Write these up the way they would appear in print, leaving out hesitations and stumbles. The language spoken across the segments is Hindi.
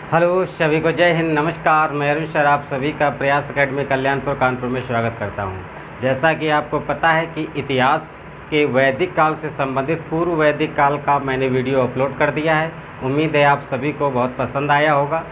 हेलो सभी को जय हिंद, नमस्कार। मैं अरुण सर आप सभी का प्रयास एकेडमी कल्याणपुर कानपुर में स्वागत करता हूं। जैसा कि आपको पता है कि इतिहास के वैदिक काल से संबंधित पूर्व वैदिक काल का मैंने वीडियो अपलोड कर दिया है। उम्मीद है आप सभी को बहुत पसंद आया होगा।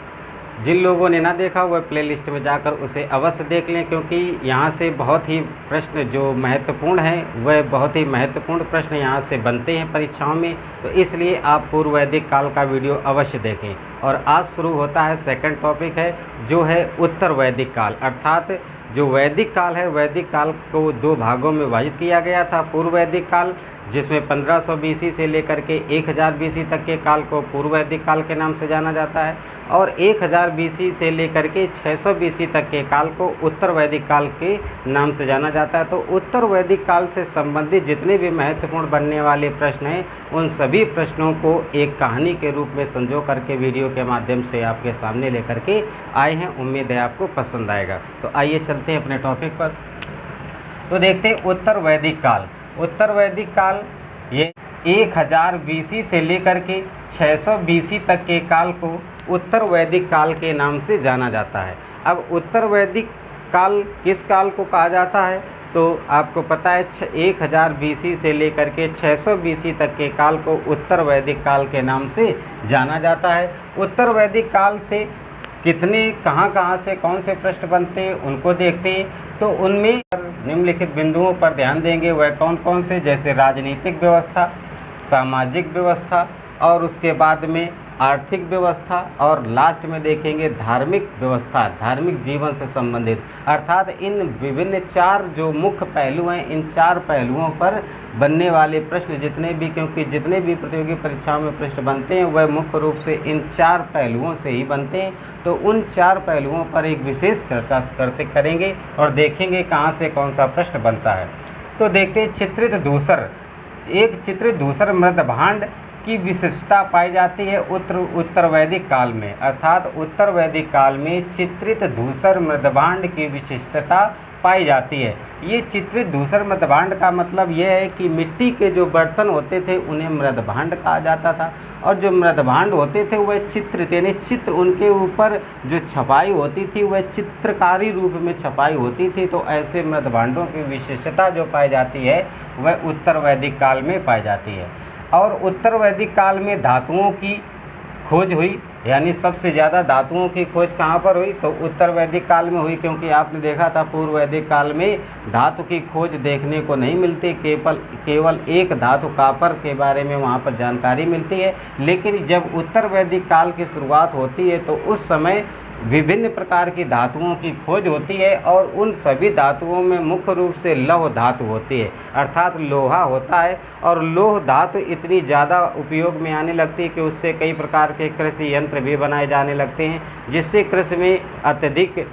जिन लोगों ने ना देखा वह प्लेलिस्ट में जाकर उसे अवश्य देख लें, क्योंकि यहाँ से बहुत ही प्रश्न जो महत्वपूर्ण हैं वह बहुत ही महत्वपूर्ण प्रश्न यहाँ से बनते हैं परीक्षाओं में। तो इसलिए आप पूर्व वैदिक काल का वीडियो अवश्य देखें। और आज शुरू होता है सेकंड टॉपिक है जो है उत्तर वैदिक काल, अर्थात जो वैदिक काल है, वैदिक काल को दो भागों में विभाजित किया गया था। पूर्व वैदिक काल जिसमें 1500 बीसी से लेकर के 1000 बीसी तक के काल को पूर्व वैदिक काल के नाम से जाना जाता है, और 1000 बीसी से लेकर के 600 बीसी तक के काल को उत्तर वैदिक काल के नाम से जाना जाता है। तो उत्तर वैदिक काल से संबंधित जितने भी महत्वपूर्ण बनने वाले प्रश्न हैं उन सभी प्रश्नों को एक कहानी के रूप में संजो करके वीडियो के माध्यम से आपके सामने लेकर के आए हैं। उम्मीद है आपको पसंद आएगा। तो आइए चलते हैं अपने टॉपिक पर। तो देखते हैं उत्तर वैदिक काल। उत्तर वैदिक काल ये 1000 बीसी से लेकर के 600 बीसी तक के काल को उत्तर वैदिक काल के नाम से जाना जाता है। अब उत्तर वैदिक काल किस काल को कहा जाता है तो आपको पता है 1000 बीसी से लेकर के 600 बीसी तक के काल को उत्तर वैदिक काल के नाम से जाना जाता है। उत्तर वैदिक काल से कितने कहाँ से कौन से प्रश्न बनते हैं उनको देखते हैं। तो उनमें निम्नलिखित बिंदुओं पर ध्यान देंगे। वह कौन कौन से, जैसे राजनीतिक व्यवस्था, सामाजिक व्यवस्था, और उसके बाद में आर्थिक व्यवस्था, और लास्ट में देखेंगे धार्मिक व्यवस्था, धार्मिक जीवन से संबंधित। अर्थात इन विभिन्न चार जो मुख्य पहलू हैं, इन चार पहलुओं पर बनने वाले प्रश्न जितने भी, क्योंकि जितने भी प्रतियोगी परीक्षाओं में प्रश्न बनते हैं वह मुख्य रूप से इन चार पहलुओं से ही बनते हैं। तो उन चार पहलुओं पर एक विशेष चर्चा करेंगे और देखेंगे कहाँ से कौन सा प्रश्न बनता है। तो देखते हैं चित्रित धूसर। एक चित्रित धूसर मृदभांड की विशिष्टता पाई जाती है उत्तर वैदिक काल में। अर्थात उत्तर वैदिक काल में चित्रित धूसर मृदभांड की विशिष्टता पाई जाती है। ये चित्रित धूसर मृदभांड का मतलब यह है कि मिट्टी के जो बर्तन होते थे उन्हें मृदभांड कहा जाता था, और जो मृदभांड होते थे वह चित्रित, यानी चित्र उनके ऊपर जो छपाई होती थी वह चित्रकारी रूप में छपाई होती थी। तो ऐसे मृदभांडों की विशिष्टता जो पाई जाती है वह उत्तर वैदिक काल में पाई जाती है। और उत्तर वैदिक काल में धातुओं की खोज हुई, यानी सबसे ज़्यादा धातुओं की खोज कहाँ पर हुई तो उत्तर वैदिक काल में हुई, क्योंकि आपने देखा था पूर्व वैदिक काल में धातु की खोज देखने को नहीं मिलती, केवल एक धातु कॉपर के बारे में वहाँ पर जानकारी मिलती है। लेकिन जब उत्तर वैदिक काल की शुरुआत होती है तो उस समय विभिन्न प्रकार की धातुओं की खोज होती है, और उन सभी धातुओं में मुख्य रूप से लौह धातु होती है, अर्थात लोहा होता है। और लोह धातु इतनी ज़्यादा उपयोग में आने लगती है कि उससे कई प्रकार के कृषि यंत्र भी बनाए जाने लगते हैं, जिससे कृषि में अत्यधिक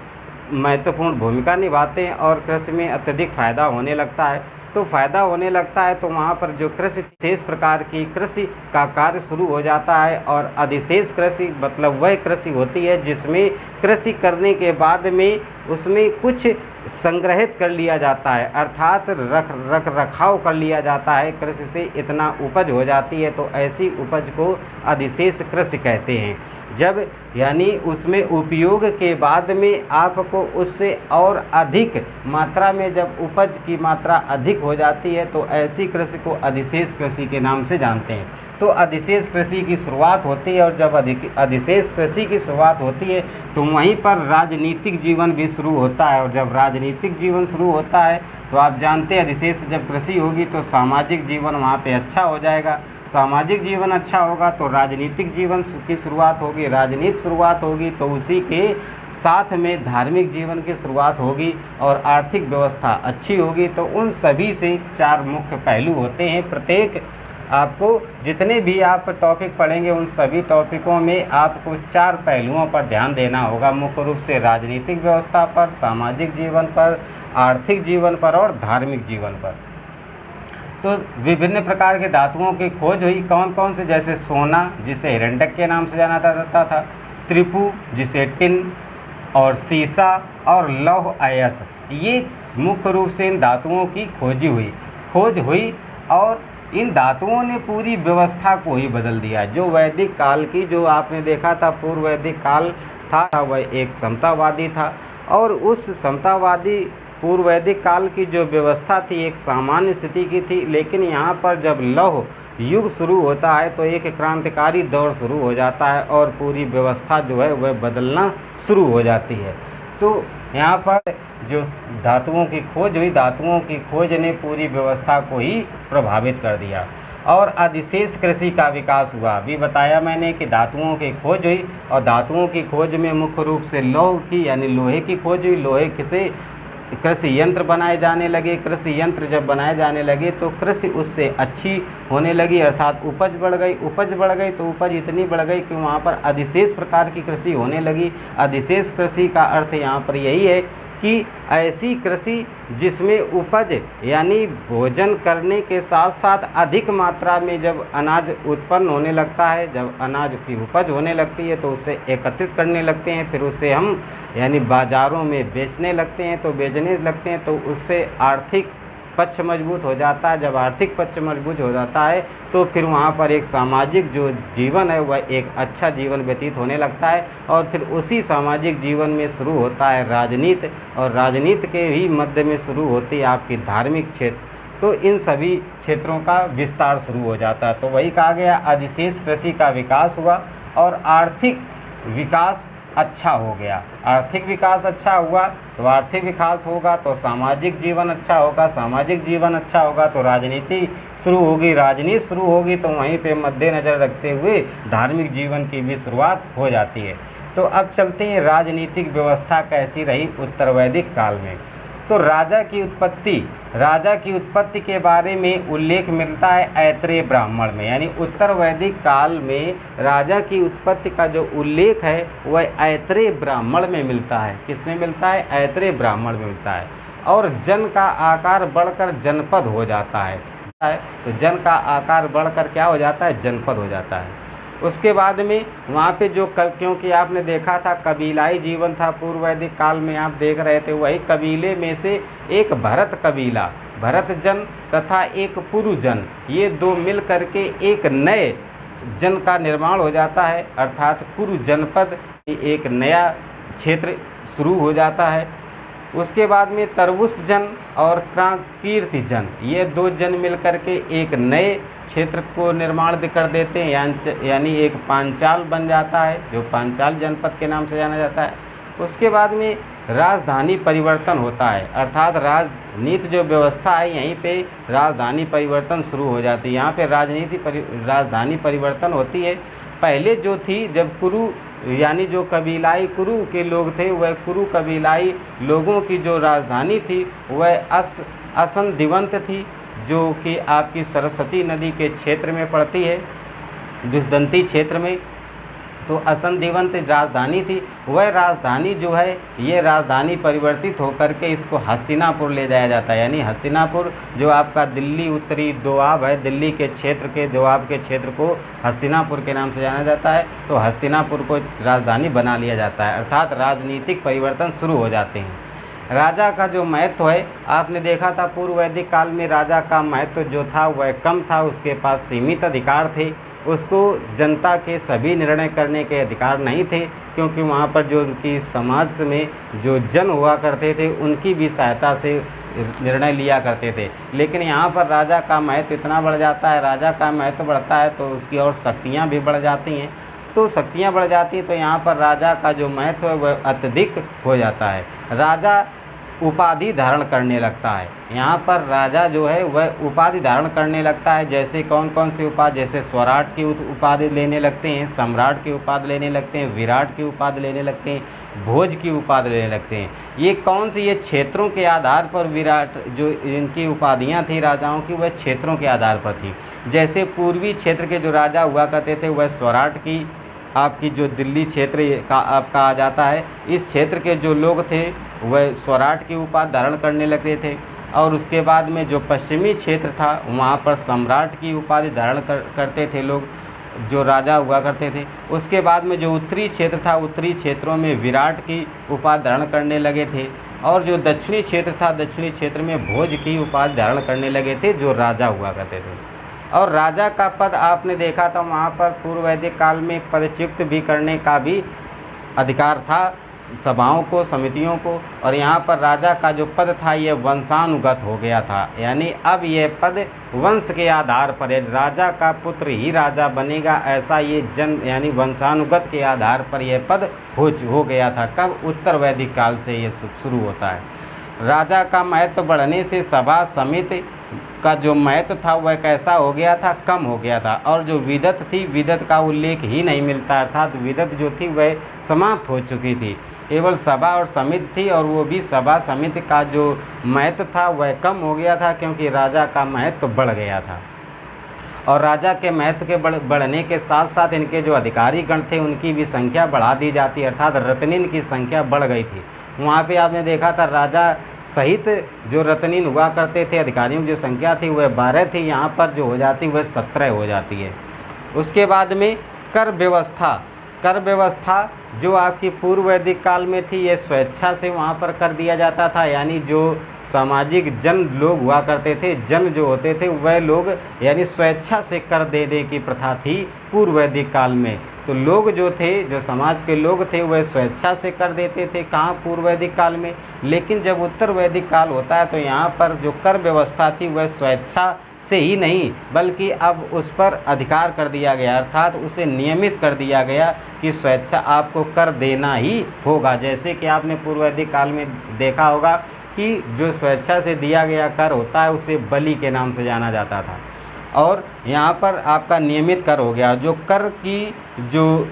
महत्वपूर्ण भूमिका निभाते हैं और कृषि में अत्यधिक फ़ायदा होने लगता है। तो फ़ायदा होने लगता है तो वहाँ पर जो कृषि, विशेष प्रकार की कृषि का कार्य शुरू हो जाता है। और अधिशेष कृषि मतलब वह कृषि होती है जिसमें कृषि करने के बाद में उसमें कुछ संग्रहित कर लिया जाता है, अर्थात रख रखाव कर लिया जाता है। कृषि से इतना उपज हो जाती है तो ऐसी उपज को अधिशेष कृषि कहते हैं। जब यानी उसमें उपयोग के बाद में आपको उससे और अधिक मात्रा में जब उपज की मात्रा अधिक हो जाती है तो ऐसी कृषि को अधिशेष कृषि के नाम से जानते हैं। तो अधिशेष कृषि की शुरुआत होती है, और जब अधिशेष कृषि की शुरुआत होती है तो वहीं पर राजनीतिक जीवन भी शुरू होता है। और जब राजनीतिक जीवन शुरू होता है तो आप जानते हैं अधिशेष जब कृषि होगी तो सामाजिक जीवन वहाँ पे अच्छा हो जाएगा। सामाजिक जीवन अच्छा होगा तो राजनीतिक जीवन की शुरुआत होगी, राजनीति शुरुआत होगी तो उसी के साथ में धार्मिक जीवन की शुरुआत होगी, और आर्थिक व्यवस्था अच्छी होगी। तो उन सभी से चार मुख्य पहलू होते हैं। प्रत्येक आपको जितने भी आप टॉपिक पढ़ेंगे उन सभी टॉपिकों में आपको चार पहलुओं पर ध्यान देना होगा, मुख्य रूप से राजनीतिक व्यवस्था पर, सामाजिक जीवन पर, आर्थिक जीवन पर और धार्मिक जीवन पर। तो विभिन्न प्रकार के धातुओं की खोज हुई, कौन कौन से, जैसे सोना जिसे हिरण्यक के नाम से जाना जाता था, त्रिपु जिसे टिन, और सीसा और लौह अयस्क, ये मुख्य रूप से इन धातुओं की खोज हुई। और इन धातुओं ने पूरी व्यवस्था को ही बदल दिया। जो वैदिक काल की, जो आपने देखा था पूर्व वैदिक काल था, वह एक समतावादी था, और उस समतावादी पूर्व वैदिक काल की जो व्यवस्था थी एक सामान्य स्थिति की थी। लेकिन यहाँ पर जब लौह युग शुरू होता है तो एक क्रांतिकारी दौर शुरू हो जाता है और पूरी व्यवस्था जो है वह बदलना शुरू हो जाती है। तो यहाँ पर जो धातुओं की खोज हुई, धातुओं की खोज ने पूरी व्यवस्था को ही प्रभावित कर दिया और अधिशेष कृषि का विकास हुआ। अभी बताया मैंने कि धातुओं की खोज हुई और धातुओं की खोज में मुख्य रूप से लौह की यानी लोहे की खोज हुई। लोहे से कृषि यंत्र बनाए जाने लगे। कृषि यंत्र जब बनाए जाने लगे तो कृषि उससे अच्छी होने लगी, अर्थात उपज बढ़ गई। उपज बढ़ गई तो उपज इतनी बढ़ गई कि वहाँ पर अधिशेष प्रकार की कृषि होने लगी। अधिशेष कृषि का अर्थ यहाँ पर यही है कि ऐसी कृषि जिसमें उपज यानी भोजन करने के साथ साथ अधिक मात्रा में जब अनाज उत्पन्न होने लगता है, जब अनाज की उपज होने लगती है तो उसे एकत्रित करने लगते हैं, फिर उसे हम यानी बाज़ारों में बेचने लगते हैं। तो बेचने लगते हैं तो उससे आर्थिक पक्ष मजबूत हो जाता है। जब आर्थिक पक्ष मजबूत हो जाता है तो फिर वहाँ पर एक सामाजिक जो जीवन है वह एक अच्छा जीवन व्यतीत होने लगता है और फिर उसी सामाजिक जीवन में शुरू होता है राजनीति, और राजनीति के ही मध्य में शुरू होती है आपकी धार्मिक क्षेत्र। तो इन सभी क्षेत्रों का विस्तार शुरू हो जाता है। तो वही कहा गया अधिशेष कृषि का विकास हुआ और आर्थिक विकास अच्छा हो गया। आर्थिक विकास अच्छा हुआ तो आर्थिक विकास होगा तो सामाजिक जीवन अच्छा होगा, सामाजिक जीवन अच्छा होगा तो राजनीति शुरू होगी, राजनीति शुरू होगी तो वहीं पे मद्देनज़र रखते हुए धार्मिक जीवन की भी शुरुआत हो जाती है। तो अब चलते हैं राजनीतिक व्यवस्था कैसी रही उत्तर वैदिक काल में। तो राजा की उत्पत्ति के बारे में उल्लेख मिलता है ऐत्रेय ब्राह्मण में, यानी उत्तर वैदिक काल में राजा की उत्पत्ति का जो उल्लेख है वह ऐत्रेय ब्राह्मण में मिलता है। किसमें मिलता है? ऐत्रेय ब्राह्मण में मिलता है। और जन का आकार बढ़कर जनपद हो जाता है। तो जन का आकार बढ़कर क्या हो जाता है? जनपद हो जाता है। उसके बाद में वहाँ पे जो क्योंकि आपने देखा था कबीलाई जीवन था पूर्व वैदिक काल में, आप देख रहे थे, वही कबीले में से एक भरत कबीला, भरत जन तथा एक पुरु जन, ये दो मिल करके एक नए जन का निर्माण हो जाता है, अर्थात कुरु जनपद, एक नया क्षेत्र शुरू हो जाता है। उसके बाद में तरवुस जन और कीर्ति जन, ये दो जन मिलकर के एक नए क्षेत्र को निर्माण कर देते हैं, यानी एक पांचाल बन जाता है, जो पांचाल जनपद के नाम से जाना जाता है। उसके बाद में राजधानी परिवर्तन होता है, अर्थात राजनीति जो व्यवस्था है यहीं पे राजधानी परिवर्तन शुरू हो जाती है। यहाँ पे राजधानी परिवर्तन होती है। पहले जो थी, जब कुरु यानी जो कबीलाई कुरु के लोग थे, वह कुरु कबीलाई लोगों की जो राजधानी थी वह असंदिवंत थी, जो कि आपकी सरस्वती नदी के क्षेत्र में पड़ती है, विषदंती क्षेत्र में। तो असंदिवंत राजधानी थी। वह राजधानी जो है, ये राजधानी परिवर्तित होकर के इसको हस्तिनापुर ले जाया जाता है, यानी हस्तिनापुर जो आपका दिल्ली उत्तरी दोआब है, दिल्ली के क्षेत्र के दोआब के क्षेत्र को हस्तिनापुर के नाम से जाना जाता है। तो हस्तिनापुर को राजधानी बना लिया जाता है, अर्थात राजनीतिक परिवर्तन शुरू हो जाते हैं। राजा का जो महत्व है, आपने देखा था पूर्व वैदिक काल में राजा का महत्व जो था वह कम था, उसके पास सीमित अधिकार थे, उसको जनता के सभी निर्णय करने के अधिकार नहीं थे, क्योंकि वहाँ पर जो उनकी समाज में जो जन हुआ करते थे उनकी भी सहायता से निर्णय लिया करते थे। लेकिन यहाँ पर राजा का महत्व इतना बढ़ जाता है, राजा का महत्व बढ़ता है तो उसकी और शक्तियाँ भी बढ़ जाती हैं। तो शक्तियाँ बढ़ जाती हैं तो यहाँ पर राजा का जो महत्व है वह अत्यधिक हो जाता है। राजा उपाधि धारण करने लगता है। यहाँ पर राजा जो है वह उपाधि धारण करने लगता है। जैसे कौन कौन सी उपाधि? जैसे स्वराट की उपाधि लेने लगते हैं, सम्राट की उपाधि लेने लगते हैं, विराट की उपाधि लेने लगते हैं, भोज की उपाधि लेने लगते हैं। ये कौन सी? ये क्षेत्रों के आधार पर विराट जो इनकी उपाधियाँ थी राजाओं की, वह क्षेत्रों के आधार पर थी। जैसे पूर्वी क्षेत्र के जो राजा हुआ करते थे वह स्वराट की, आपकी जो दिल्ली क्षेत्र का आपका आ जाता है, इस क्षेत्र के जो लोग थे वह स्वराट की उपाधि धारण करने लगे थे। और उसके बाद में जो पश्चिमी क्षेत्र था वहाँ पर सम्राट की उपाधि धारण करते थे लोग, जो राजा हुआ करते थे। उसके बाद में जो उत्तरी क्षेत्र था, उत्तरी क्षेत्रों में विराट की उपाधि धारण करने लगे थे। और जो दक्षिणी क्षेत्र था, दक्षिणी क्षेत्र में भोज की उपाधि धारण करने लगे थे, जो राजा हुआ करते थे। और राजा का पद आपने देखा था वहाँ पर पूर्व वैदिक काल में पदच्युत भी करने का भी अधिकार था सभाओं को, समितियों को। और यहाँ पर राजा का जो पद था ये वंशानुगत हो गया था, यानी अब ये पद वंश के आधार पर है, राजा का पुत्र ही राजा बनेगा, ऐसा ये जन्म यानी वंशानुगत के आधार पर यह पद हो गया था। कब? उत्तर वैदिक काल से ये शुरू होता है। राजा का महत्व बढ़ने से सभा समिति का जो महत्व था वह कैसा हो गया था? कम हो गया था। और जो विदत थी, विदत का उल्लेख ही नहीं मिलता, अर्थात विदत जो थी वह समाप्त हो चुकी थी, केवल सभा और समिति थी, और वो भी सभा समिति का जो महत्व था वह कम हो गया था, क्योंकि राजा का महत्व बढ़ गया था। और राजा के महत्व के बढ़ने के साथ साथ इनके जो अधिकारी गण थे उनकी भी संख्या बढ़ा दी जाती, अर्थात रत्नीन की संख्या बढ़ गई थी। वहाँ पे आपने देखा था राजा सहित जो रत्नीन हुआ करते थे, अधिकारियों की जो संख्या थी वह 12 थी, यहाँ पर जो हो जाती वह 17 हो जाती है। उसके बाद में कर व्यवस्था जो आपकी पूर्व वैदिक काल में थी, ये स्वेच्छा से वहाँ पर कर दिया जाता था, यानी जो सामाजिक जन लोग हुआ करते थे, जन जो होते थे वह लोग यानी स्वेच्छा से कर देने की प्रथा थी पूर्व वैदिक काल में। तो लोग जो थे, जो समाज के लोग थे वह स्वेच्छा से कर देते थे, कहाँ? पूर्व वैदिक काल में। लेकिन जब उत्तर वैदिक काल होता है तो यहाँ पर जो कर व्यवस्था थी वह स्वेच्छा से ही नहीं बल्कि अब उस पर अधिकार कर दिया गया, अर्थात उसे नियमित कर दिया गया कि स्वेच्छा आपको कर देना ही होगा। जैसे कि आपने पूर्व वैदिक काल में देखा होगा कि जो स्वेच्छा से दिया गया कर होता है उसे बलि के नाम से जाना जाता था, और यहाँ पर आपका नियमित कर हो गया। जो कर की जो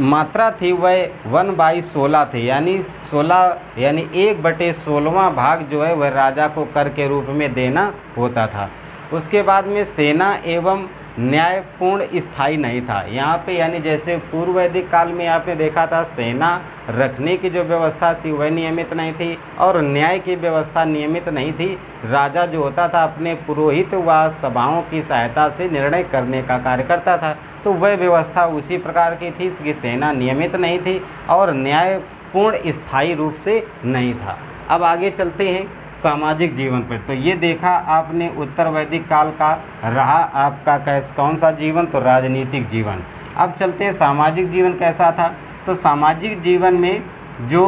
मात्रा थी वह 1/16 थी, यानी 16 यानी 1/16वां भाग जो है वह राजा को कर के रूप में देना होता था। उसके बाद में सेना एवं न्याय पूर्ण स्थायी नहीं था यहाँ पे, यानी जैसे पूर्व वैदिक काल में आपने देखा था सेना रखने की जो व्यवस्था थी वह नियमित नहीं थी, और न्याय की व्यवस्था नियमित नहीं थी। राजा जो होता था अपने पुरोहित व सभाओं की सहायता से निर्णय करने का कार्य करता था, तो वह व्यवस्था उसी प्रकार की थी कि सेना नियमित नहीं थी और न्याय पूर्ण स्थायी रूप से नहीं था। अब आगे चलते हैं सामाजिक जीवन पर। तो ये देखा आपने उत्तर वैदिक काल का रहा आपका कौन सा जीवन? तो राजनीतिक जीवन। अब चलते हैं सामाजिक जीवन कैसा था। तो सामाजिक जीवन में जो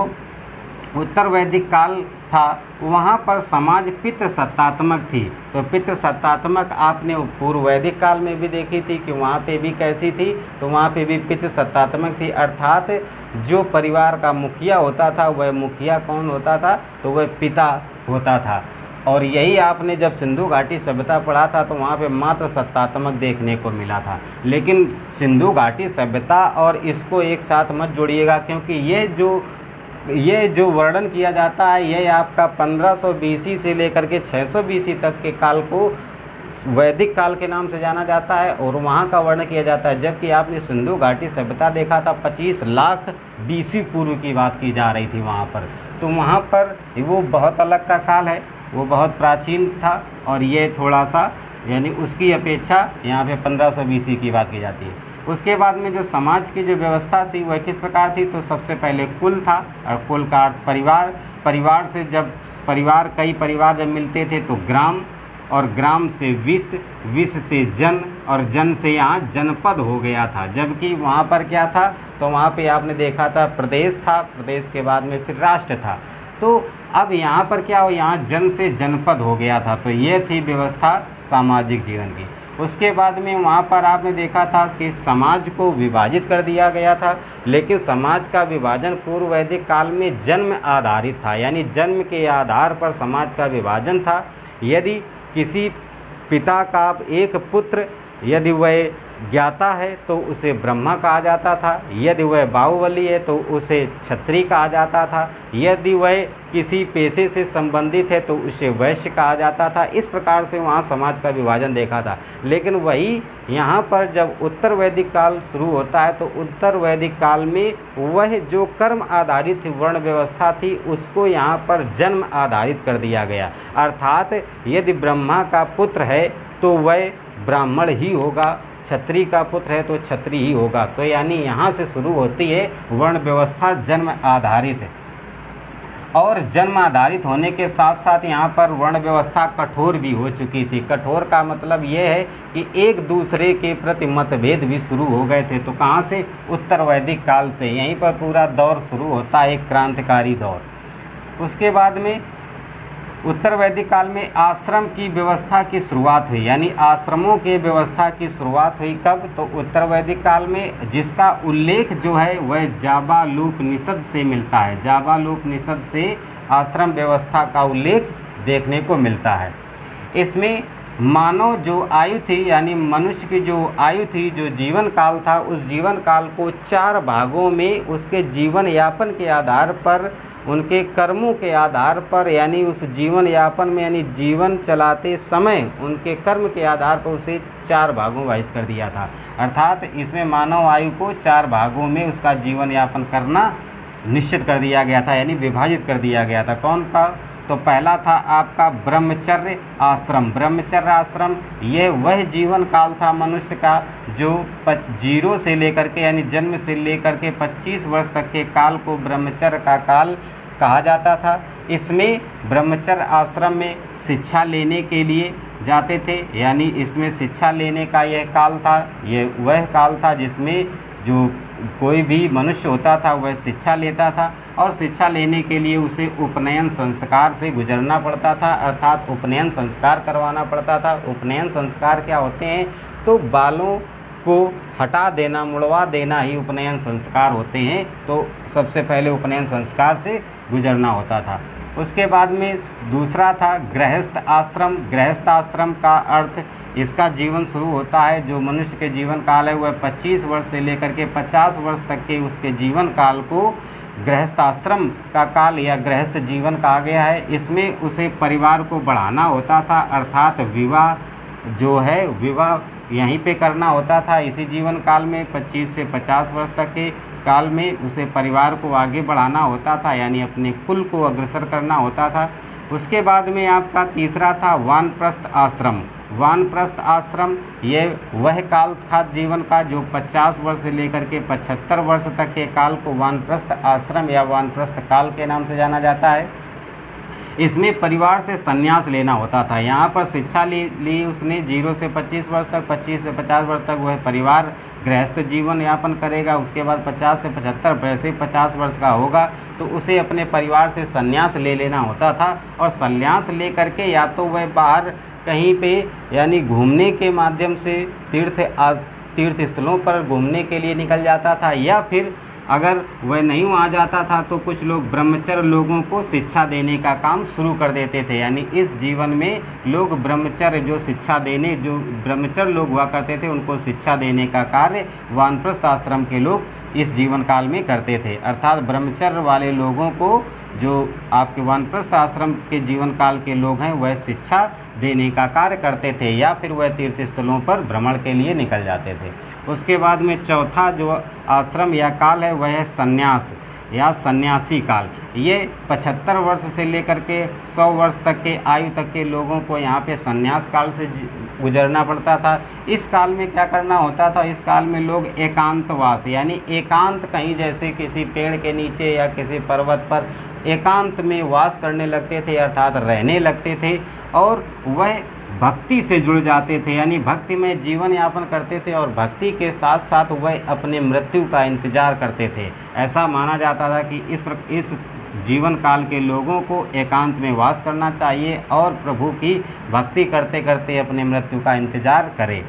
उत्तर वैदिक काल था वहाँ पर समाज पितृसत्तात्मक थी। तो पितृसत्तात्मक आपने पूर्व वैदिक काल में भी देखी थी कि वहाँ पे भी कैसी थी, तो वहाँ पे भी पितृसत्तात्मक थी, अर्थात जो परिवार का मुखिया होता था वह मुखिया कौन होता था? तो वह पिता होता था। और यही आपने जब सिंधु घाटी सभ्यता पढ़ा था तो वहाँ पे मात्र सत्तात्मक देखने को मिला था। लेकिन सिंधु घाटी सभ्यता और इसको एक साथ मत जोड़िएगा, क्योंकि ये जो वर्णन किया जाता है ये आपका 1500 BC से लेकर के 600 BC तक के काल को वैदिक काल के नाम से जाना जाता है और वहाँ का वर्णन किया जाता है। जबकि आपने सिंधु घाटी सभ्यता देखा था 25 लाख BC पूर्व की बात की जा रही थी वहाँ पर। तो वहाँ पर वो बहुत अलग का काल है, वो बहुत प्राचीन था, और ये थोड़ा सा यानी उसकी अपेक्षा यहाँ पे 1500 BC की बात की जाती है। उसके बाद में जो समाज की जो व्यवस्था थी वह किस प्रकार थी? तो सबसे पहले कुल था, और कुल का अर्थ परिवार से जब कई परिवार जब मिलते थे तो ग्राम, और ग्राम से विश्व से जन, और जन से यहाँ जनपद हो गया था। जबकि वहाँ पर क्या था? तो वहाँ पे आपने देखा था प्रदेश था, प्रदेश के बाद में फिर राष्ट्र था। तो अब यहाँ पर क्या हो? यहाँ जन से जनपद हो गया था। तो ये थी व्यवस्था सामाजिक जीवन की। उसके बाद में वहाँ पर आपने देखा था कि समाज को विभाजित कर दिया गया था, लेकिन समाज का विभाजन पूर्व वैदिक काल में जन्म आधारित था, यानी जन्म के आधार पर समाज का विभाजन था। यदि किसी पिता का एक पुत्र यदि वह ज्ञाता है तो उसे ब्रह्मा कहा जाता था, यदि वह बाहुबली है तो उसे क्षत्रिय कहा जाता था, यदि वह किसी पेशे से संबंधित है तो उसे वैश्य कहा जाता था। इस प्रकार से वहाँ समाज का विभाजन देखा था। लेकिन वही यहाँ पर जब उत्तर वैदिक काल शुरू होता है तो उत्तर वैदिक काल में वह जो कर्म आधारित वर्ण व्यवस्था थी उसको यहाँ पर जन्म आधारित कर दिया गया, अर्थात यदि ब्रह्मा का पुत्र है तो वह ब्राह्मण ही होगा, क्षत्रिय का पुत्र है तो क्षत्रिय ही होगा। तो यानी यहाँ से शुरू होती है वर्ण व्यवस्था जन्म आधारित है। और जन्म आधारित होने के साथ साथ यहाँ पर वर्ण व्यवस्था कठोर भी हो चुकी थी। कठोर का मतलब ये है कि एक दूसरे के प्रति मतभेद भी शुरू हो गए थे। तो कहाँ से? उत्तर वैदिक काल से। यहीं पर पूरा दौर शुरू होता है, एक क्रांतिकारी दौर। उसके बाद में उत्तर वैदिक काल में आश्रम की व्यवस्था की शुरुआत हुई, यानी आश्रमों के व्यवस्था की शुरुआत हुई। कब? तो उत्तर वैदिक काल में, जिसका उल्लेख जो है वह जाबालूपनिषद से मिलता है। जाबालूपनिषद से आश्रम व्यवस्था का उल्लेख देखने को मिलता है। इसमें मानव जो आयु थी, यानी मनुष्य की जो आयु थी, जो जीवन काल था, उस जीवन काल को 4 भागों में उसके जीवन यापन के आधार पर, उनके कर्मों के आधार पर, यानी उस जीवन यापन में, यानी जीवन चलाते समय उनके कर्म के आधार पर उसे 4 भागों में विभाजित कर दिया था। अर्थात इसमें मानव आयु को 4 भागों में उसका जीवन यापन करना निश्चित कर दिया गया था, यानी विभाजित कर दिया गया था। कौन का? तो पहला था आपका ब्रह्मचर्य आश्रम। ब्रह्मचर्य आश्रम यह वह जीवन काल था मनुष्य का जो 0 से लेकर के, यानी जन्म से लेकर के 25 वर्ष तक के काल को ब्रह्मचर्य का काल कहा जाता था। इसमें ब्रह्मचर्य आश्रम में शिक्षा लेने के लिए जाते थे, यानी इसमें शिक्षा लेने का यह काल था। यह वह काल था जिसमें जो कोई भी मनुष्य होता था वह शिक्षा लेता था, और शिक्षा लेने के लिए उसे उपनयन संस्कार से गुजरना पड़ता था, अर्थात उपनयन संस्कार करवाना पड़ता था। उपनयन संस्कार क्या होते हैं? तो बालों को हटा देना, मुड़वा देना ही उपनयन संस्कार होते हैं। तो सबसे पहले उपनयन संस्कार से गुजरना होता था। उसके बाद में दूसरा था गृहस्थ आश्रम। गृहस्थ आश्रम का अर्थ, इसका जीवन शुरू होता है, जो मनुष्य के जीवन काल है वह 25 वर्ष से लेकर के 50 वर्ष तक के उसके जीवन काल को गृहस्थ आश्रम का काल या गृहस्थ जीवन कहा गया है। इसमें उसे परिवार को बढ़ाना होता था, अर्थात विवाह जो है, विवाह यहीं पे करना होता था। इसी जीवन काल में 25 से 50 वर्ष तक के काल में उसे परिवार को आगे बढ़ाना होता था, यानी अपने कुल को अग्रसर करना होता था। उसके बाद में आपका तीसरा था वानप्रस्थ आश्रम। वानप्रस्थ आश्रम ये वह काल था जीवन का जो 50 वर्ष से लेकर के 75 वर्ष तक के काल को वानप्रस्थ आश्रम या वानप्रस्थ काल के नाम से जाना जाता है। इसमें परिवार से संन्यास लेना होता था। यहाँ पर शिक्षा ली उसने 0 से 25 वर्ष तक, 25 से 50 वर्ष तक वह परिवार गृहस्थ जीवन यापन करेगा। उसके बाद 50 से 75 वैसे 50 वर्ष का होगा तो उसे अपने परिवार से संन्यास ले लेना होता था, और संन्यास ले करके या तो वह बाहर कहीं पे यानी घूमने के माध्यम से तीर्थ स्थलों पर घूमने के लिए निकल जाता था, या फिर अगर वह नहीं वहाँ जाता था तो कुछ लोग ब्रह्मचर्य लोगों को शिक्षा देने का काम शुरू कर देते थे। यानी इस जीवन में लोग ब्रह्मचर्य जो शिक्षा देने, जो ब्रह्मचर्य लोग हुआ करते थे उनको शिक्षा देने का कार्य वानप्रस्थ आश्रम के लोग इस जीवन काल में करते थे। अर्थात ब्रह्मचर्य वाले लोगों को, जो आपके वानप्रस्थ आश्रम के जीवन काल के लोग हैं, वह शिक्षा देने का कार्य करते थे, या फिर वह तीर्थ स्थलों पर भ्रमण के लिए निकल जाते थे। उसके बाद में चौथा जो आश्रम या काल है वह है संन्यास या सन्यासी काल। ये 75 वर्ष से लेकर के 100 वर्ष तक के आयु तक के लोगों को यहाँ पे संन्यास काल से गुजरना पड़ता था। इस काल में क्या करना होता था? इस काल में लोग एकांतवास यानी एकांत, कहीं जैसे किसी पेड़ के नीचे या किसी पर्वत पर एकांत में वास करने लगते थे, अर्थात रहने लगते थे, और वह भक्ति से जुड़ जाते थे, यानी भक्ति में जीवन यापन करते थे, और भक्ति के साथ साथ वह अपने मृत्यु का इंतजार करते थे। ऐसा माना जाता था कि इस जीवन काल के लोगों को एकांत में वास करना चाहिए और प्रभु की भक्ति करते करते अपने मृत्यु का इंतजार करें।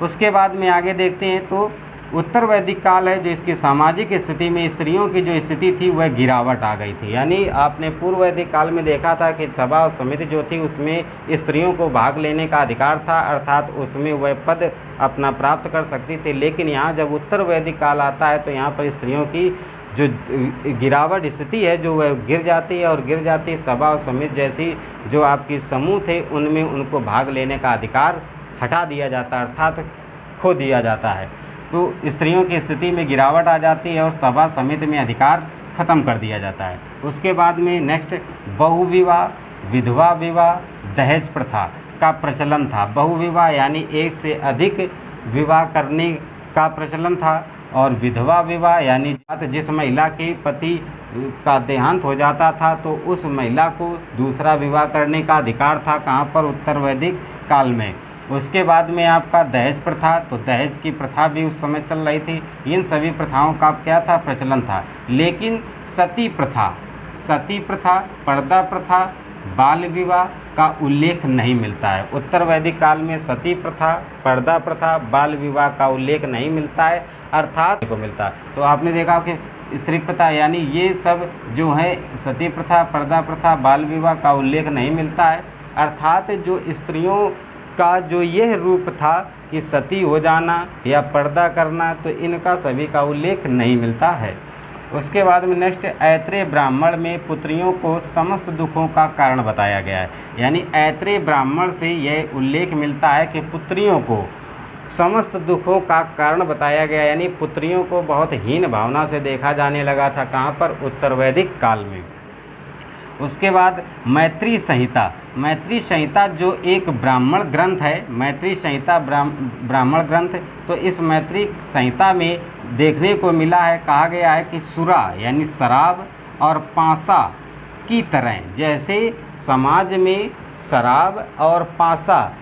उसके बाद में आगे देखते हैं तो उत्तर वैदिक काल है, जो इसकी सामाजिक स्थिति में स्त्रियों की जो स्थिति थी वह गिरावट आ गई थी। यानी आपने पूर्व वैदिक काल में देखा था कि सभा और समिति जो थी उसमें स्त्रियों को भाग लेने का अधिकार था, अर्थात उसमें वह पद अपना प्राप्त कर सकती थी। लेकिन यहाँ जब उत्तर वैदिक काल आता है तो यहाँ पर स्त्रियों की जो गिरावट स्थिति है जो वह गिर जाती है, और गिर जाती सभा और समिति जैसी जो आपकी समूह थे उनमें उनको भाग लेने का अधिकार हटा दिया जाता है, अर्थात खो दिया जाता है। तो स्त्रियों की स्थिति में गिरावट आ जाती है और सभा समिति में अधिकार ख़त्म कर दिया जाता है। उसके बाद में नेक्स्ट बहुविवाह, विधवा विवाह, दहेज प्रथा का प्रचलन था। बहुविवाह यानी एक से अधिक विवाह करने का प्रचलन था, और विधवा विवाह यानी जिस महिला के पति का देहांत हो जाता था तो उस महिला को दूसरा विवाह करने का अधिकार था, कहाँ पर, उत्तर वैदिक काल में। उसके बाद में आपका दहेज प्रथा, तो दहेज की प्रथा भी उस समय चल रही थी। इन सभी प्रथाओं का क्या था, प्रचलन था। लेकिन सती प्रथा, पर्दा प्रथा, बाल विवाह का उल्लेख नहीं मिलता है। उत्तर वैदिक काल में सती प्रथा, पर्दा प्रथा, बाल विवाह का उल्लेख नहीं मिलता है, अर्थात को मिलता है। तो आपने देखा कि स्त्री प्रथा यानी ये सब जो है सती प्रथा, पर्दा प्रथा, बाल विवाह का उल्लेख नहीं मिलता है, अर्थात जो स्त्रियों का जो यह रूप था कि सती हो जाना या पर्दा करना, तो इनका सभी का उल्लेख नहीं मिलता है। उसके बाद में नेक्स्ट, ऐत्रेय ब्राह्मण में पुत्रियों को समस्त दुखों का कारण बताया गया है। यानी ऐत्रेय ब्राह्मण से यह उल्लेख मिलता है कि पुत्रियों को समस्त दुखों का कारण बताया गया, यानी पुत्रियों को बहुत हीन भावना से देखा जाने लगा था, कहाँ पर, उत्तर वैदिक काल में। उसके बाद मैत्री संहिता जो एक ब्राह्मण ग्रंथ है, मैत्री संहिता ब्राह्मण ग्रंथ, तो इस मैत्री संहिता में देखने को मिला है, कहा गया है कि सुरा यानी शराब और पासा की तरह, जैसे समाज में शराब और पासा,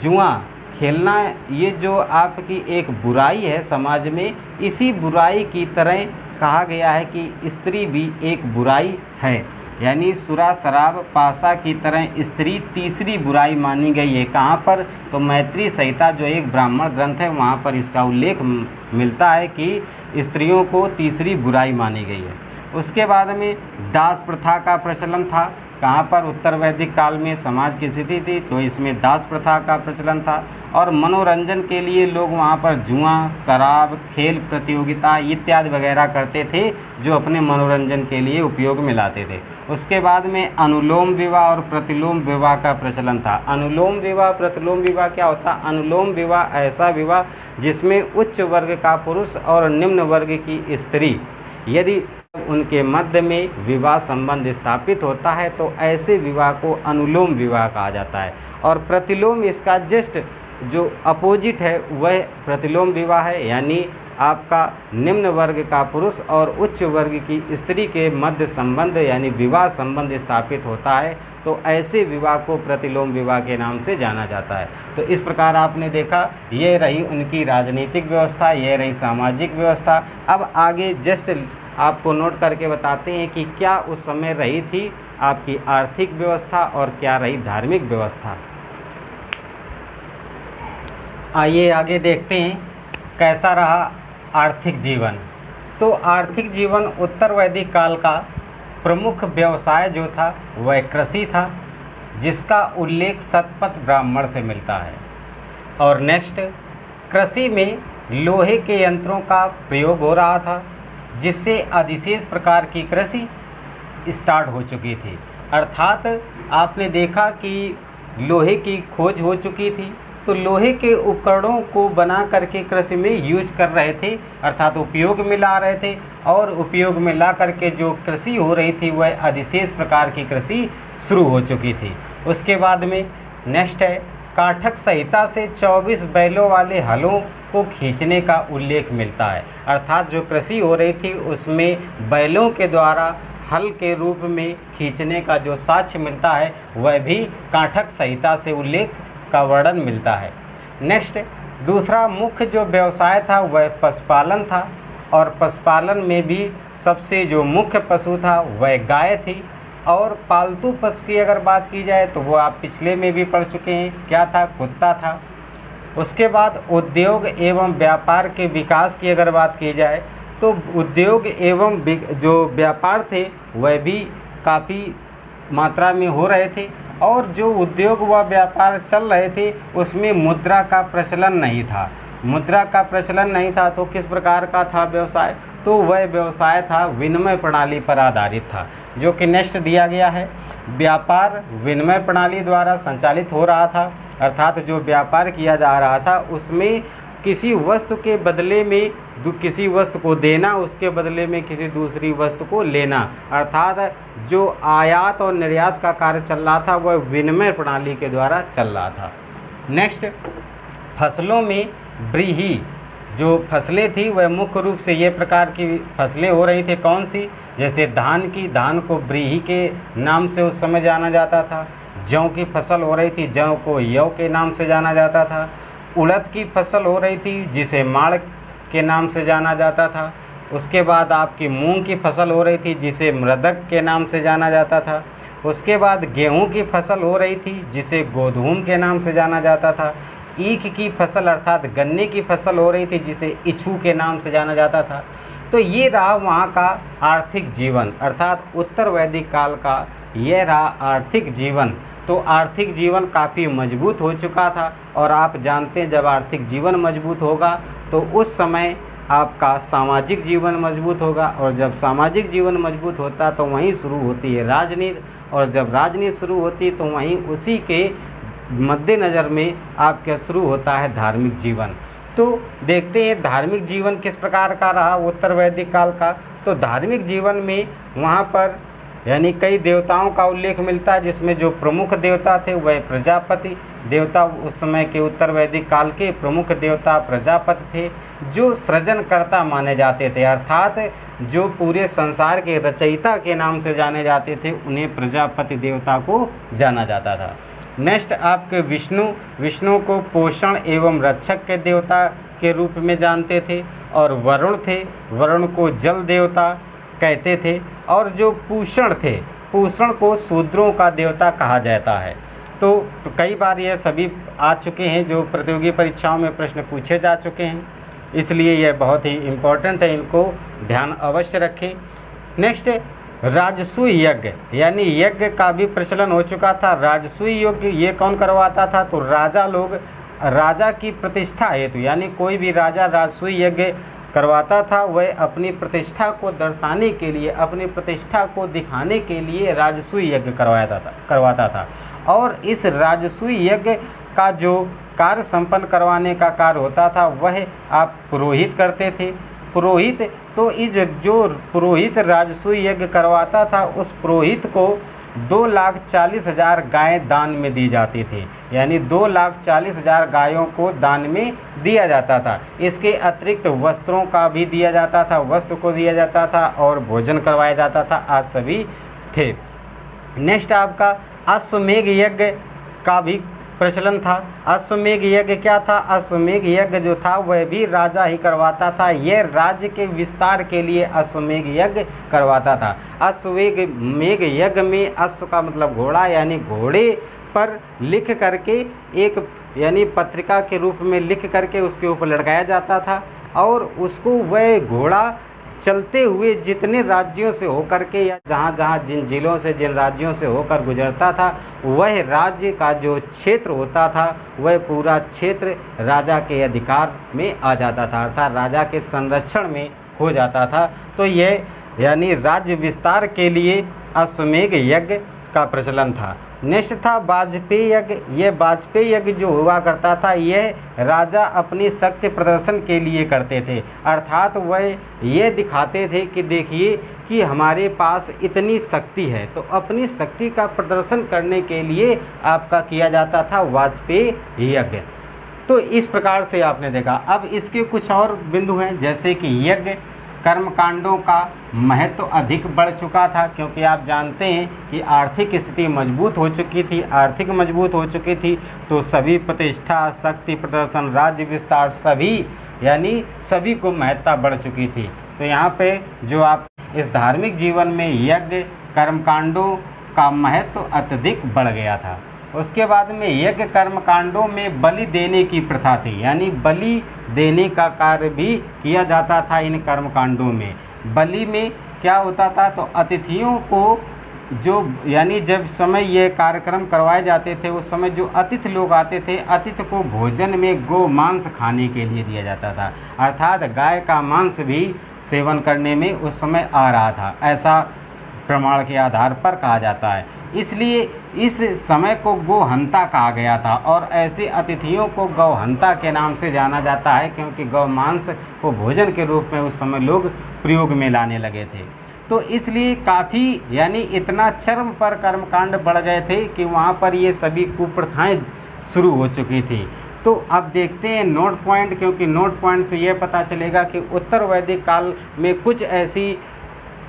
जुआ खेलना, ये जो आपकी एक बुराई है समाज में, इसी बुराई की तरह कहा गया है कि स्त्री भी एक बुराई है। यानी सुरा शराब पासा की तरह स्त्री तीसरी बुराई मानी गई है, कहाँ पर, तो मैत्री संहिता जो एक ब्राह्मण ग्रंथ है वहाँ पर इसका उल्लेख मिलता है कि स्त्रियों को तीसरी बुराई मानी गई है। उसके बाद में दास प्रथा का प्रचलन था, कहाँ पर, उत्तर वैदिक काल में समाज की स्थिति थी तो इसमें दास प्रथा का प्रचलन था। और मनोरंजन के लिए लोग वहाँ पर जुआ, शराब, खेल प्रतियोगिता इत्यादि वगैरह करते थे, जो अपने मनोरंजन के लिए उपयोग में लाते थे। उसके बाद में अनुलोम विवाह और प्रतिलोम विवाह का प्रचलन था। अनुलोम विवाह, प्रतिलोम विवाह क्या होता है? अनुलोम विवाह ऐसा विवाह जिसमें उच्च वर्ग का पुरुष और निम्न वर्ग की स्त्री, यदि उनके मध्य में विवाह संबंध स्थापित होता है तो ऐसे विवाह को अनुलोम विवाह कहा जाता है। और प्रतिलोम इसका जस्ट जो अपोजिट है वह प्रतिलोम विवाह है, यानी आपका निम्न वर्ग का पुरुष और उच्च वर्ग की स्त्री के मध्य संबंध यानी विवाह संबंध स्थापित होता है, तो ऐसे विवाह को प्रतिलोम विवाह के नाम से जाना जाता है। तो इस प्रकार आपने देखा, ये रही उनकी राजनीतिक व्यवस्था, ये रही सामाजिक व्यवस्था। अब आगे जस्ट आपको नोट करके बताते हैं कि क्या उस समय रही थी आपकी आर्थिक व्यवस्था और क्या रही धार्मिक व्यवस्था। आइए आगे देखते हैं कैसा रहा आर्थिक जीवन। तो आर्थिक जीवन उत्तर वैदिक काल का प्रमुख व्यवसाय जो था वह कृषि था, जिसका उल्लेख शतपथ ब्राह्मण से मिलता है। और नेक्स्ट, कृषि में लोहे के यंत्रों का प्रयोग हो रहा था, जिससे अधिशेष प्रकार की कृषि स्टार्ट हो चुकी थी। अर्थात आपने देखा कि लोहे की खोज हो चुकी थी, तो लोहे के उपकरणों को बना करके कृषि में यूज कर रहे थे, अर्थात उपयोग में ला रहे थे। और उपयोग में ला करके जो कृषि हो रही थी वह अधिशेष प्रकार की कृषि शुरू हो चुकी थी। उसके बाद में नेक्स्ट है, काठक संहिता से 24 बैलों वाले हलों को खींचने का उल्लेख मिलता है। अर्थात जो कृषि हो रही थी उसमें बैलों के द्वारा हल के रूप में खींचने का जो साक्ष्य मिलता है वह भी काठक संहिता से उल्लेख का वर्णन मिलता है। नेक्स्ट, दूसरा मुख्य जो व्यवसाय था वह पशुपालन था, और पशुपालन में भी सबसे जो मुख्य पशु था वह गाय थी। और पालतू पशु की अगर बात की जाए तो वो आप पिछले में भी पढ़ चुके हैं, क्या था? कुत्ता था। उसके बाद उद्योग एवं व्यापार के विकास की अगर बात की जाए तो उद्योग एवं जो व्यापार थे वह भी काफ़ी मात्रा में हो रहे थे, और जो उद्योग व व्यापार चल रहे थे उसमें मुद्रा का प्रचलन नहीं था। मुद्रा का प्रचलन नहीं था तो किस प्रकार का था व्यवसाय? तो वह व्यवसाय था विनिमय प्रणाली पर आधारित था, जो कि नेक्स्ट दिया गया है। व्यापार विनिमय प्रणाली द्वारा संचालित हो रहा था, अर्थात जो व्यापार किया जा रहा था उसमें किसी वस्तु के बदले में किसी वस्तु को देना, उसके बदले में किसी दूसरी वस्तु को लेना, अर्थात जो आयात और निर्यात का कार्य चल रहा था वह विनिमय प्रणाली के द्वारा चल रहा था। नेक्स्ट, फसलों में व्रीहि जो फसलें थी वह मुख्य रूप से ये प्रकार की फसलें हो रही थी। कौन सी? जैसे धान की, धान को व्रीहि के नाम से उस समय जाना जाता था। जौ की फसल हो रही थी, जौ को यव के नाम से जाना जाता था। उड़द की फसल हो रही थी जिसे माड़ के नाम से जाना जाता था। उसके बाद आपकी मूंग की फसल हो रही थी जिसे मृदक के नाम से जाना जाता था। उसके बाद गेहूं की फसल हो रही थी जिसे गोधूम के नाम से जाना जाता था। ईख की फसल अर्थात गन्ने की फसल हो रही थी जिसे इच्छू के नाम से जाना जाता था। तो ये रहा वहाँ का आर्थिक जीवन, अर्थात उत्तर वैदिक काल का यह रहा आर्थिक जीवन। तो आर्थिक जीवन काफ़ी मजबूत हो चुका था, और आप जानते हैं जब आर्थिक जीवन मजबूत होगा तो उस समय आपका सामाजिक जीवन मजबूत होगा, और जब सामाजिक जीवन मजबूत होता तो वहीं शुरू होती है राजनीति, और जब राजनीति शुरू होती तो वहीं उसी के मद्देनज़र में आपका शुरू होता है धार्मिक जीवन। तो देखते हैं धार्मिक जीवन किस प्रकार का रहा उत्तर वैदिक काल का। तो धार्मिक जीवन में वहाँ पर यानी कई देवताओं का उल्लेख मिलता है, जिसमें जो प्रमुख देवता थे वह प्रजापति देवता, उस समय के उत्तर वैदिक काल के प्रमुख देवता प्रजापति थे, जो सृजनकर्ता माने जाते थे, अर्थात जो पूरे संसार के रचयिता के नाम से जाने जाते थे, उन्हें प्रजापति देवता को जाना जाता था। नेक्स्ट आपके विष्णु को पोषण एवं रक्षक के देवता के रूप में जानते थे, और वरुण थे, वरुण को जल देवता कहते थे, और जो पूषण थे, पूषण को शूद्रों का देवता कहा जाता है। तो कई बार यह सभी आ चुके हैं, जो प्रतियोगी परीक्षाओं में प्रश्न पूछे जा चुके हैं, इसलिए यह बहुत ही इम्पोर्टेंट है, इनको ध्यान अवश्य रखें। नेक्स्ट राजसूय यज्ञ, यानी यज्ञ का भी प्रचलन हो चुका था। राजसूय यज्ञ ये कौन करवाता था? तो राजा लोग, राजा की प्रतिष्ठा हेतु, यानी कोई भी राजा राजसूय यज्ञ करवाता था, वह अपनी प्रतिष्ठा को दर्शाने के लिए, अपनी प्रतिष्ठा को दिखाने के लिए राजसूय यज्ञ करवाता था। और इस राजसूय यज्ञ का जो कार्य संपन्न करवाने का कार्य होता था वह आप पुरोहित करते थे। पुरोहित, तो इस जो पुरोहित राजसूय यज्ञ करवाता था, उस पुरोहित को 2,40,000 गायें दान में दी जाती थी, यानी 2,40,000 गायों को दान में दिया जाता था। इसके अतिरिक्त वस्त्रों का भी दिया जाता था, वस्त्र को दिया जाता था, और भोजन करवाया जाता था, आज सभी थे। नेक्स्ट आपका अश्वमेध यज्ञ का भी प्रचलन था। अश्वमेध यज्ञ क्या था? अश्वमेध यज्ञ जो था वह भी राजा ही करवाता था। यह राज्य के विस्तार के लिए अश्वमेध यज्ञ करवाता था। अश्वमेध यज्ञ में अश्व का मतलब घोड़ा, यानी घोड़े पर लिख करके एक यानी पत्रिका के रूप में लिख करके उसके ऊपर लटकाया जाता था, और उसको वह घोड़ा चलते हुए जितने राज्यों से होकर के या जहाँ जहाँ जिन जिलों से जिन राज्यों से होकर गुजरता था, वह राज्य का जो क्षेत्र होता था वह पूरा क्षेत्र राजा के अधिकार में आ जाता था, अर्थात राजा के संरक्षण में हो जाता था। तो यह यानी राज्य विस्तार के लिए अश्वमेध यज्ञ का प्रचलन था। नेक्स्ट था वाजपेयी यज्ञ। यह वाजपेयी यज्ञ जो हुआ करता था, यह राजा अपनी शक्ति प्रदर्शन के लिए करते थे, अर्थात वह ये दिखाते थे कि देखिए कि हमारे पास इतनी शक्ति है, तो अपनी शक्ति का प्रदर्शन करने के लिए आपका किया जाता था वाजपेयी यज्ञ। तो इस प्रकार से आपने देखा। अब इसके कुछ और बिंदु हैं, जैसे कि यज्ञ कर्मकांडों का महत्व अधिक बढ़ चुका था, क्योंकि आप जानते हैं कि आर्थिक स्थिति मजबूत हो चुकी थी, आर्थिक मजबूत हो चुकी थी, तो सभी प्रतिष्ठा, शक्ति प्रदर्शन, राज्य विस्तार सभी यानी सभी को महत्ता बढ़ चुकी थी। तो यहाँ पे जो आप इस धार्मिक जीवन में यज्ञ कर्मकांडों का महत्व अत्यधिक बढ़ गया था। उसके बाद में यज्ञ कर्मकांडों में बलि देने की प्रथा थी, यानी बलि देने का कार्य भी किया जाता था इन कर्मकांडों में। बलि में क्या होता था? तो अतिथियों को जो यानी जब समय ये कार्यक्रम करवाए जाते थे, उस समय जो अतिथि लोग आते थे, अतिथि को भोजन में गो मांस खाने के लिए दिया जाता था, अर्थात गाय का मांस भी सेवन करने में उस समय आ रहा था, ऐसा प्रमाण के आधार पर कहा जाता है। इसलिए इस समय को गोहंता कहा गया था, और ऐसे अतिथियों को गौहंता के नाम से जाना जाता है, क्योंकि गौ मांस को भोजन के रूप में उस समय लोग प्रयोग में लाने लगे थे। तो इसलिए काफ़ी यानी इतना चरम पर कर्मकांड बढ़ गए थे कि वहाँ पर ये सभी कुप्रथाएं शुरू हो चुकी थी। तो अब देखते हैं नोट पॉइंट, क्योंकि नोट पॉइंट से यह पता चलेगा कि उत्तर वैदिक काल में कुछ ऐसी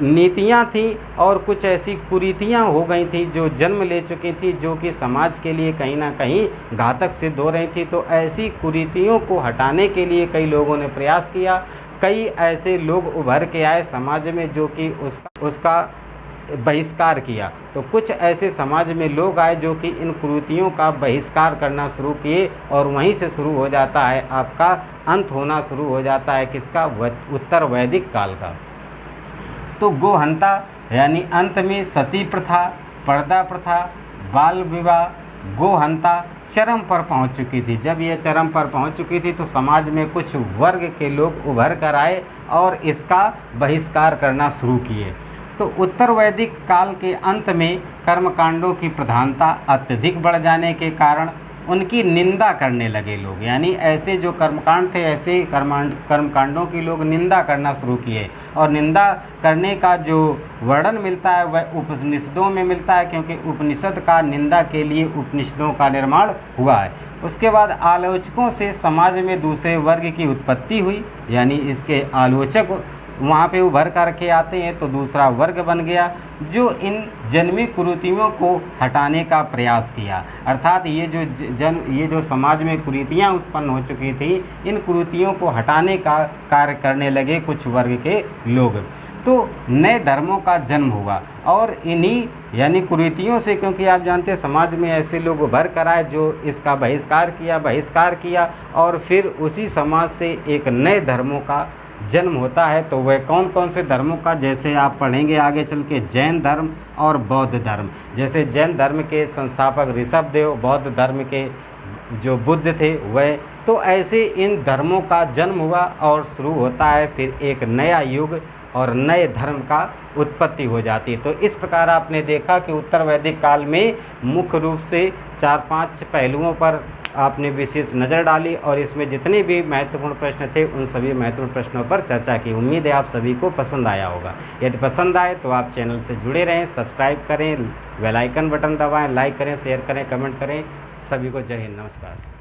नीतियाँ थीं और कुछ ऐसी कुरीतियाँ हो गई थी जो जन्म ले चुकी थी, जो कि समाज के लिए कहीं ना कहीं घातक सिद्ध हो रही थी। तो ऐसी कुरीतियों को हटाने के लिए कई लोगों ने प्रयास किया। कई ऐसे लोग उभर के आए समाज में जो कि उसका बहिष्कार किया। तो कुछ ऐसे समाज में लोग आए जो कि इन कुरीतियों का बहिष्कार करना शुरू किए, और वहीं से शुरू हो जाता है आपका अंत होना शुरू हो जाता है किसका? उत्तर वैदिक काल का। तो गोहंता यानी अंत में सती प्रथा, पर्दा प्रथा, बाल विवाह, गोहंता चरम पर पहुंच चुकी थी। जब यह चरम पर पहुंच चुकी थी तो समाज में कुछ वर्ग के लोग उभर कर आए और इसका बहिष्कार करना शुरू किए। तो उत्तर वैदिक काल के अंत में कर्मकांडों की प्रधानता अत्यधिक बढ़ जाने के कारण उनकी निंदा करने लगे लोग, यानी ऐसे जो कर्मकांड थे ऐसे कर्मकांडों की लोग निंदा करना शुरू किए। और निंदा करने का जो वर्णन मिलता है वह उपनिषदों में मिलता है, क्योंकि उपनिषद का निंदा के लिए उपनिषदों का निर्माण हुआ है। उसके बाद आलोचकों से समाज में दूसरे वर्ग की उत्पत्ति हुई, यानी इसके आलोचक वहाँ पे उभर करके आते हैं, तो दूसरा वर्ग बन गया जो इन जन्मी कुरीतियों को हटाने का प्रयास किया। अर्थात ये जो समाज में कुरीतियाँ उत्पन्न हो चुकी थी, इन कुरीतियों को हटाने का कार्य करने लगे कुछ वर्ग के लोग। तो नए धर्मों का जन्म हुआ, और इन्हीं यानी कुरीतियों से, क्योंकि आप जानते हैं समाज में ऐसे लोग उभर कर आए जो इसका बहिष्कार किया, और फिर उसी समाज से एक नए धर्मों का जन्म होता है। तो वह कौन कौन से धर्मों का, जैसे आप पढ़ेंगे आगे चल के, जैन धर्म और बौद्ध धर्म। जैसे जैन धर्म के संस्थापक ऋषभदेव, बौद्ध धर्म के जो बुद्ध थे वह, तो ऐसे इन धर्मों का जन्म हुआ और शुरू होता है फिर एक नया युग और नए धर्म का उत्पत्ति हो जाती है। तो इस प्रकार आपने देखा कि उत्तर वैदिक काल में मुख्य रूप से 4-5 पहलुओं पर आपने विशेष नज़र डाली, और इसमें जितने भी महत्वपूर्ण प्रश्न थे उन सभी महत्वपूर्ण प्रश्नों पर चर्चा की। उम्मीद है आप सभी को पसंद आया होगा। यदि पसंद आए तो आप चैनल से जुड़े रहें, सब्सक्राइब करें, बेल आइकन बटन दबाएं, लाइक करें, शेयर करें, कमेंट करें। सभी को जय हिंद, नमस्कार।